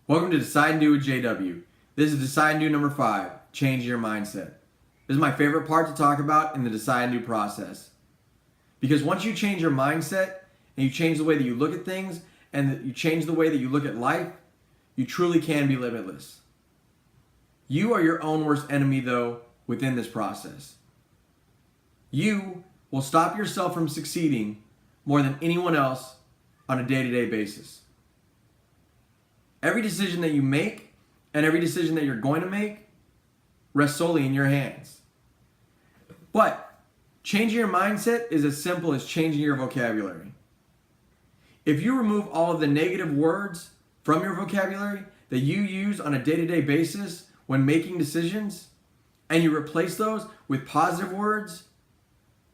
Welcome to Decide and Do with JW. This is Decide and Do number 5, change your mindset. This is my favorite part to talk about in the Decide and Do process. Because once you change your mindset and you change the way that you look at things and that you change the way that you look at life, you truly can be limitless. You are your own worst enemy though within this process. You will stop yourself from succeeding more than anyone else on a day-to-day basis. Every decision that you make and every decision that you're going to make rests solely in your hands. But changing your mindset is as simple as changing your vocabulary. If you remove all of the negative words from your vocabulary that you use on a day-to-day basis when making decisions, and you replace those with positive words,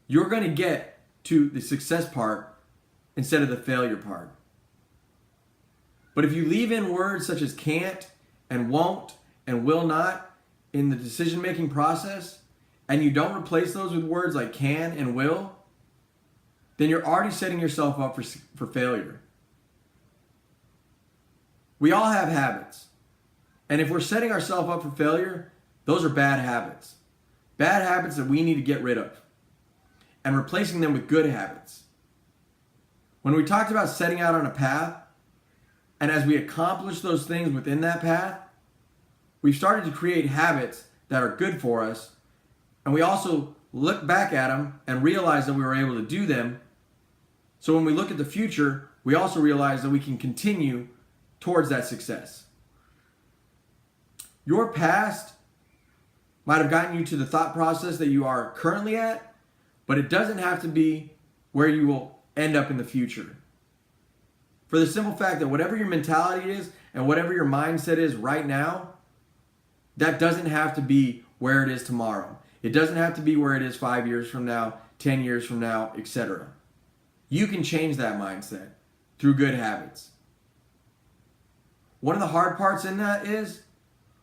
you're going to get to the success part instead of the failure part. But if you leave in words such as can't and won't and will not in the decision-making process, and you don't replace those with words like can and will, then you're already setting yourself up for failure. We all have habits. And if we're setting ourselves up for failure, those are bad habits. Bad habits that we need to get rid of and replacing them with good habits. When we talked about setting out on a path, and as we accomplish those things within that path, we've started to create habits that are good for us, and we also look back at them and realize that we were able to do them. So when we look at the future, we also realize that we can continue towards that success. Your past might have gotten you to the thought process that you are currently at, but it doesn't have to be where you will end up in the future. For the simple fact that whatever your mentality is and whatever your mindset is right now, that doesn't have to be where it is tomorrow. It doesn't have to be where it is 5 years from now, 10 years from now, etc. You can change that mindset through good habits. One of the hard parts in that is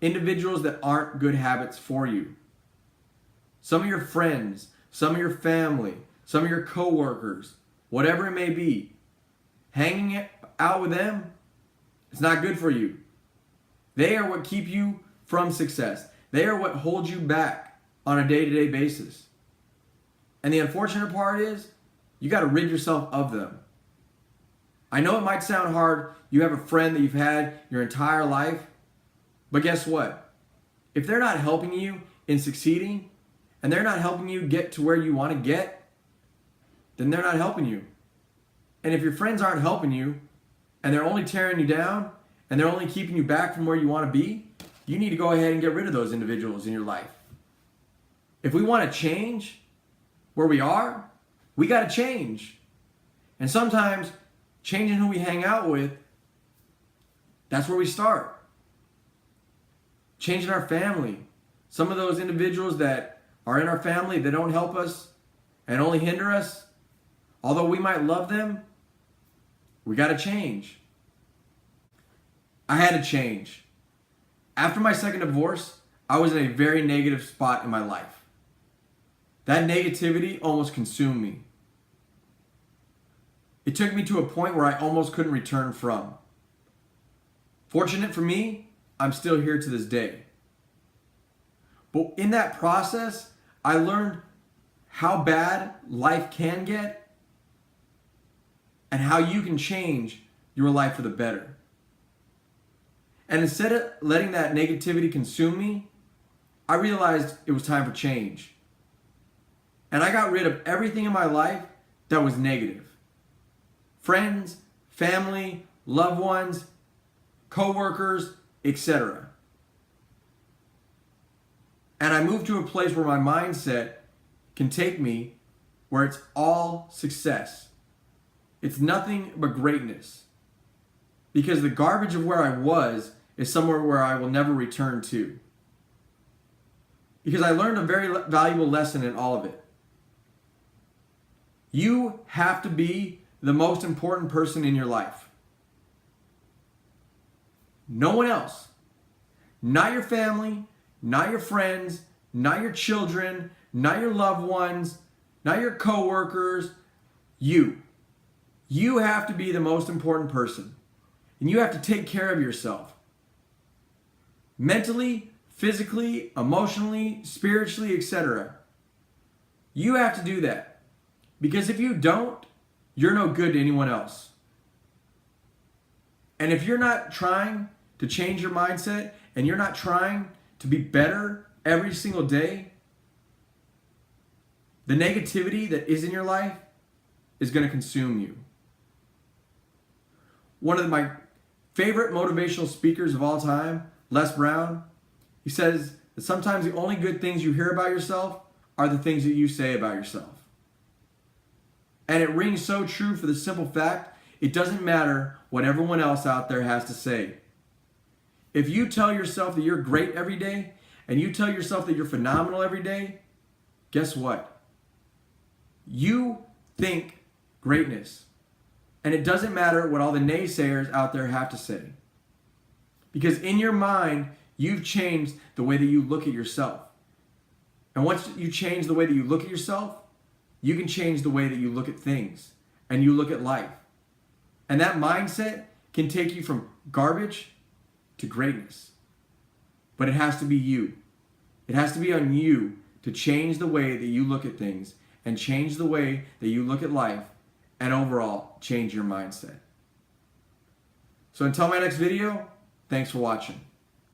individuals that aren't good habits for you. Some of your friends, some of your family, some of your coworkers, whatever it may be, hanging out with them, it's not good for you. They are what keep you from success. They are what holds you back on a day-to-day basis. And the unfortunate part is, you got to rid yourself of them. I know it might sound hard. You have a friend that you've had your entire life, but guess what? If they're not helping you in succeeding, and they're not helping you get to where you want to get, then they're not helping you. And if your friends aren't helping you, and they're only tearing you down, and they're only keeping you back from where you want to be, you need to go ahead and get rid of those individuals in your life. If we want to change where we are, we got to change. And sometimes changing who we hang out with, that's where we start. Changing our family. Some of those individuals that are in our family that don't help us and only hinder us, although we might love them, we got to change. I had to change. After my second divorce, I was in a very negative spot in my life. That negativity almost consumed me. It took me to a point where I almost couldn't return from. Fortunate for me, I'm still here to this day. But in that process, I learned how bad life can get and how you can change your life for the better. And instead of letting that negativity consume me, I realized it was time for change. And I got rid of everything in my life that was negative. Friends, family, loved ones, co-workers, etc. And I moved to a place where my mindset can take me where it's all success. It's nothing but greatness. Because the garbage of where I was is somewhere where I will never return to. Because I learned a very valuable lesson in all of it. You have to be the most important person in your life. No one else. Not your family, not your friends, not your children, not your loved ones, not your coworkers. You. You have to be the most important person. And you have to take care of yourself. mentally, physically, emotionally, spiritually, etc. You have to do that. Because if you don't, you're no good to anyone else. And if you're not trying to change your mindset and you're not trying to be better every single day, the negativity that is in your life is going to consume you. One of my favorite motivational speakers of all time, Les Brown, he says that sometimes the only good things you hear about yourself are the things that you say about yourself. And it rings so true for the simple fact, it doesn't matter what everyone else out there has to say. If you tell yourself that you're great every day, and you tell yourself that you're phenomenal every day, guess what? You think greatness. And it doesn't matter what all the naysayers out there have to say. Because in your mind, you've changed the way that you look at yourself. And once you change the way that you look at yourself, you can change the way that you look at things and you look at life. And that mindset can take you from garbage to greatness. But it has to be you. It has to be on you to change the way that you look at things and change the way that you look at life and overall change your mindset. So until my next video, thanks for watching.